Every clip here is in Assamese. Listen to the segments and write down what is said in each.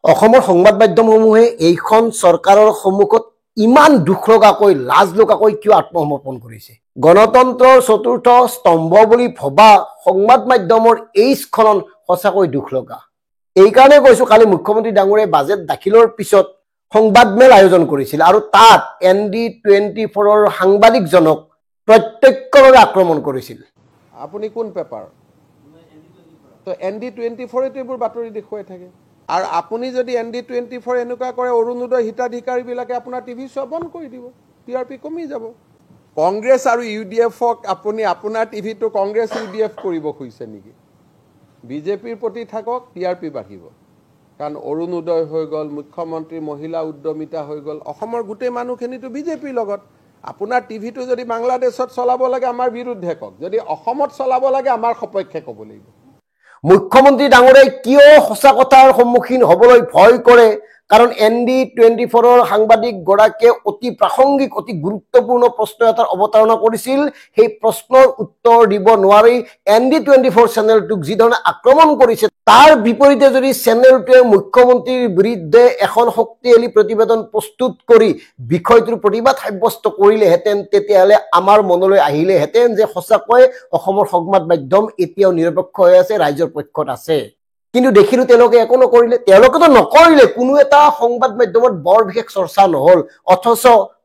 অসমৰ সংবাদ মাধ্যমসমূহে এইখন চৰকাৰৰ সন্মুখত ইমান দুখ লগাকৈ লাজ লগাকৈ কিয় আত্মসমৰ্পণ কৰিছে? গণতন্ত্ৰৰ চতুৰ্থ স্তম্ভ বুলি ভবা সংবাদ মাধ্যমৰ এই স্খলন সঁচাকৈ দুখ লগা। এইকাৰণে কৈছো, কালি মুখ্যমন্ত্ৰী ডাঙৰীয়াই বাজেট দাখিলৰ পিছত সংবাদমেল আয়োজন কৰিছিল আৰু তাত ND24ৰ সাংবাদিকজনক প্ৰত্যক্ষভাৱে আক্ৰমণ কৰিছিল। আপুনি কোন পেপাৰ? তো ND24 এইবোৰ বাতৰি দেখুৱাই থাকে। আৰু আপুনি যদি ND24 এনেকুৱা কৰে, অৰুণোদয় হিতাধিকাৰীবিলাকে আপোনাৰ টিভি চোৱা বন্ধ কৰি দিব, TRP কমি যাব। কংগ্ৰেছ আৰু UDFক আপুনি আপোনাৰ টিভিটো কংগ্ৰেছ UDF কৰিব খুজিছে নেকি? বিজেপিৰ প্ৰতি থাকক, TRP বাঢ়িব। কাৰণ অৰুণোদয় হৈ গ'ল, মুখ্যমন্ত্ৰী মহিলা উদ্যমিতা হৈ গ'ল, অসমৰ গোটেই মানুহখিনিতো বিজেপিৰ লগত। আপোনাৰ টিভিটো যদি বাংলাদেশত চলাব লাগে আমাৰ বিৰুদ্ধে কওক, যদি অসমত চলাব লাগে আমাৰ সপক্ষে ক'ব লাগিব। মুখ্যমন্ত্ৰী ডাঙৰীয়াই কিয় সঁচা কথাৰ সন্মুখীন হ'বলৈ ভয় কৰে? কাৰণ ND24ৰ সাংবাদিক গৰাকীয়ে অতি প্ৰাসংগিক, অতি গুৰুত্বপূৰ্ণ প্ৰশ্ন এটাৰ অৱতাৰণা কৰিছিল। সেই প্ৰশ্নৰ উত্তৰ দিব নোৱাৰি ND24 চেনেলটোক যি ধৰণে আক্ৰমণ কৰিছে, তাৰ বিপৰীতে যদি চেনেলটোৱে মুখ্যমন্ত্ৰীৰ বিৰুদ্ধে এখন শক্তিশালী প্ৰতিবেদন প্ৰস্তুত কৰি বিষয়টোৰ প্ৰতিবাদ সাব্যস্ত কৰিলেহেঁতেন, তেতিয়াহ'লে আমাৰ মনলৈ আহিলেহেঁতেন যে সঁচাকৈ অসমৰ সংবাদ মাধ্যম এতিয়াও নিৰপেক্ষ হৈ আছে, ৰাইজৰ পক্ষত আছে। কিন্তু দেখিলো তেওঁলোকে একো নকৰিলে। তেওঁলোকেতো নকৰিলে, কোনো এটা সংবাদ মাধ্যমত বৰ বিশেষ চৰ্চা নহল। অথচ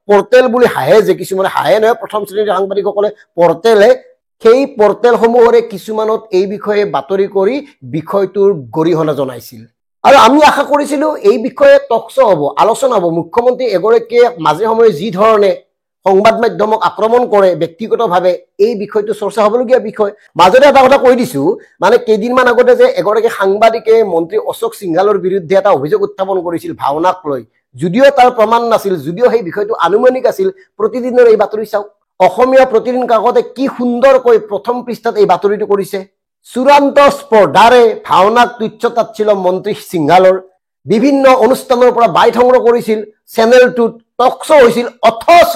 পৰ্টেল বুলি হাঁহে, যে কিছুমানে হাঁহে নহয়, প্ৰথম শ্ৰেণীৰ সাংবাদিকসকলে পৰ্টেলে, সেই পৰ্টেলসমূহৰে কিছুমানত এই বিষয়ে বাতৰি কৰি বিষয়টোৰ গৰিহণা জনাইছিল। আৰু আমি আশা কৰিছিলো এই বিষয়ে টকশ্ব হ'ব, আলোচনা হ'ব। মুখ্যমন্ত্ৰী এগৰাকীয়ে মাজে সময়ে যি ধৰণে সংবাদ মাধ্যমক আক্ৰমণ কৰে ব্যক্তিগতভাৱে, এই বিষয়টো চৰ্চা হ'বলগীয়া বিষয়। মাজতে এটা কথা কৈ দিছো, মানে কেইদিনমান আগতে যে এগৰাকী সাংবাদিকে মন্ত্ৰী অশোক সিংহালৰ বিৰুদ্ধে এটা অভিযোগ উত্থাপন কৰিছিল ভাওনাক লৈ, যদিও তাৰ প্ৰমাণ নাছিল, যদিও সেই বিষয়টো আনুমানিক আছিল। প্ৰতিদিনৰ এই বাতৰি চাওক, অসমীয়া প্ৰতিদিন কাকতে কি সুন্দৰকৈ প্ৰথম পৃষ্ঠাত এই বাতৰিটো কৰিছে। চূড়ান্ত স্পৰ্ধাৰে ভাওনাক তুচ্ছ তাচ্ছিল্য মন্ত্ৰী সিংহালৰ, বিভিন্ন অনুষ্ঠানৰ পৰা বাইট সংগ্ৰহ কৰিছিল, চেনেলটোত টকশ্ব হৈছিল। অথচ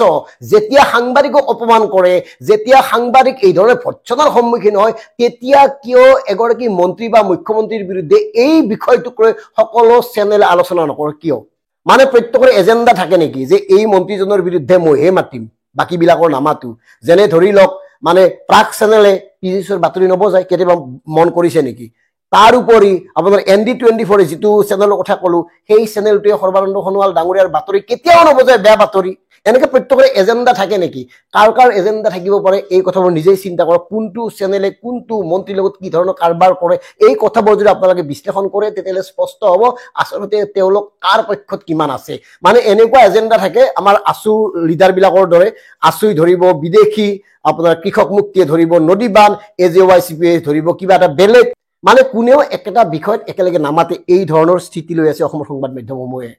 যেতিয়া সাংবাদিকক অপমান কৰে, যেতিয়া সাংবাদিক এই ধৰণে ভৰ্ৎসনাৰ সন্মুখীন হয়, তেতিয়া কিয় এগৰাকী মন্ত্ৰী বা মুখ্যমন্ত্ৰীৰ বিৰুদ্ধে এই বিষয়টোক লৈ সকলো চেনেলে আলোচনা নকৰে? কিয়? মানে প্ৰত্যেকৰে এজেণ্ডা থাকে নেকি, যে এই মন্ত্ৰীজনৰ বিৰুদ্ধে মইহে মাতিম, বাকীবিলাকৰ নামাতো? যেনে ধৰি লওক, মানে প্ৰাগ চেনেলে পিজিচৰ বাতৰি নবজায়, কেতিয়াবা মন কৰিছে নেকি? তাৰ উপৰি আপোনাৰ ND24 যিটো চেনেলৰ কথা কলো, সেই চেনেলটোৱে সৰ্বানন্দ সোণোৱাল ডাঙৰীয়াৰ বাতৰি কেতিয়াও নবজায়, বেয়া বাতৰি। এনেকে প্ৰত্যেকৰে এজেণ্ডা থাকে নেকি? কাৰ কাৰ এজেণ্ডা থাকিব পাৰে, এই কথাবোৰ নিজেই চিন্তা কৰক। কোনটো চেনেলে কোনটো মন্ত্ৰীৰ লগত কি ধৰণৰ কাৰবাৰ কৰে, এই কথাবোৰ যদি আপোনালোকে বিশ্লেষণ কৰে, তেতিয়াহ'লে স্পষ্ট হ'ব আচলতে তেওঁলোক কাৰ পক্ষত কিমান আছে। মানে এনেকুৱা এজেণ্ডা থাকে আমাৰ আছু লিডাৰবিলাকৰ দৰে। আছুই ধৰিব বিদেশী, আপোনাৰ কৃষক মুক্তিয়ে ধৰিব নদী বান্ধ, AJYCPয়ে ধৰিব কিবা এটা বেলেগ। মানে কোনেও একেটা বিষয়ত একেলগে নামাতে। এই ধৰণৰ স্থিতি লৈ আছে অসমৰ সংবাদ মাধ্যমসমূহে।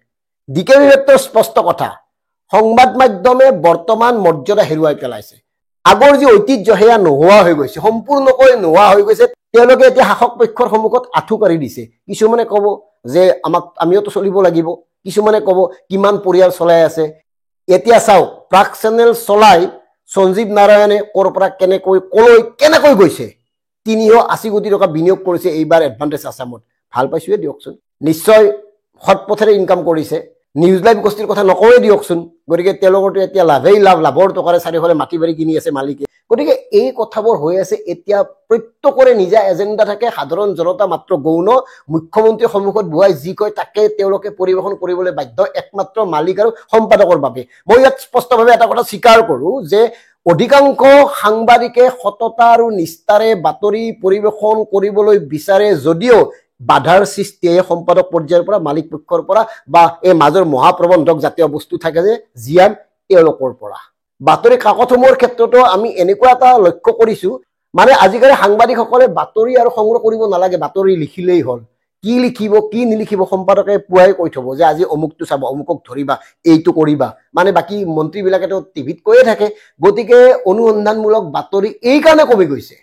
DK বিভাগৰ স্পষ্ট কথা, সংবাদ মাধ্যমে বৰ্তমান মৰ্যাদা হেৰুৱাই পেলাইছে। আগৰ যি ঐতিহ্য সেয়া নোহোৱা হৈ গৈছে, সম্পূৰ্ণকৈ নোহোৱা হৈ গৈছে। তেওঁলোকে এতিয়া শাসক পক্ষৰ সন্মুখত আঁঠু কাঢ়ি দিছে। কিছুমানে ক'ব যে আমিওতো চলিব লাগিব, কিছুমানে ক'ব কিমান পৰিয়াল চলাই আছে। এতিয়া চাওক, প্ৰাগ চেনেল চলাই সঞ্জীৱ নাৰায়ণে ক'ৰ পৰা কেনেকৈ গৈছে। 380 কোটি টকা বিনিয়োগ কৰিছে এইবাৰ এডভান্টেজ আছামত। ভাল পাইছোৱে দিয়কচোন, নিশ্চয় সৎ পথেৰে ইনকাম কৰিছে। নিউজ লাইভ গোষ্ঠীৰ কথা নকওঁৱে দিয়কচোন। গতিকে তেওঁলোকৰতো এতিয়া লাভেই লাভ, লাভৰ টকাৰে চাৰিওফালে মাটি বাৰী কিনি আছে মালিকে। গতিকে এই কথাবোৰ হৈ আছে। এতিয়া প্ৰত্যেকৰে নিজা এজেণ্ডা থাকে, সাধাৰণ জনতা মাত্ৰ গৌণ। মুখ্যমন্ত্ৰীৰ সন্মুখত বহাই যি কয় তাকে তেওঁলোকে পৰিৱেশন কৰিবলৈ বাধ্য, একমাত্ৰ মালিক আৰু সম্পাদকৰ বাবে। মই ইয়াত স্পষ্টভাৱে এটা কথা স্বীকাৰ কৰো যে অধিকাংশ সাংবাদিকে সততা আৰু নিষ্ঠাৰে বাতৰি পৰিৱেশন কৰিবলৈ বিচাৰে, যদিও বাধাৰ সৃষ্টি সম্পাদক পৰ্যায়ৰ পৰা, মালিক পক্ষৰ পৰা, বা এই মাজৰ মহাপ্ৰবন্ধক জাতীয় বস্তু থাকে যে জিয়াম, তেওঁলোকৰ পৰা। বাতৰি কাকতসমূহৰ ক্ষেত্ৰতো আমি এনেকুৱা এটা লক্ষ্য কৰিছো, মানে আজিকালি সাংবাদিকসকলে বাতৰি আৰু সংগ্ৰহ কৰিব নালাগে, বাতৰি লিখিলেই হ'ল। কি লিখিব কি নিলিখিব সম্পাদকে পুৱাই কৈ থব যে আজি অমুকটো চাব, অমুকক ধৰিবা, এইটো কৰিবা। মানে বাকী মন্ত্ৰীবিলাকেতো টিভিত কৈয়ে থাকে। গতিকে অনুসন্ধানমূলক বাতৰি এই কাৰণে কমি গৈছে।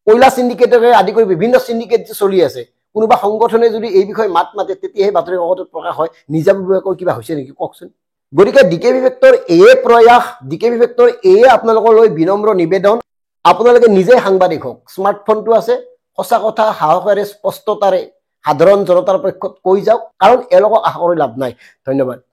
কয়লা চিণ্ডিকেটকে আদি কৰি বিভিন্ন চিণ্ডিকেট চলি আছে। কোনোবা সংগঠনে যদি এই বিষয়ে মাত মাতে, তেতিয়াহে বাতৰি কাকতত প্ৰকাশ হয়। নিজাববীয়াকৈ কিবা হৈছে নেকি কওকচোন? গতিকে DK বিভাগৰ এই প্ৰয়াস, DK বিভাগৰ এই আপোনালোকলৈ বিনম্ৰ নিবেদন, আপোনালোকে নিজে সাংবাদিক হওক। স্মাৰ্টফোনটো আছে, সঁচা কথা সাহসেৰে স্পষ্টতাৰে সাধাৰণ জনতাৰ পক্ষত কৈ যাওক, কাৰণ এওঁলোকক আশা কৰি লাভ নাই। ধন্যবাদ।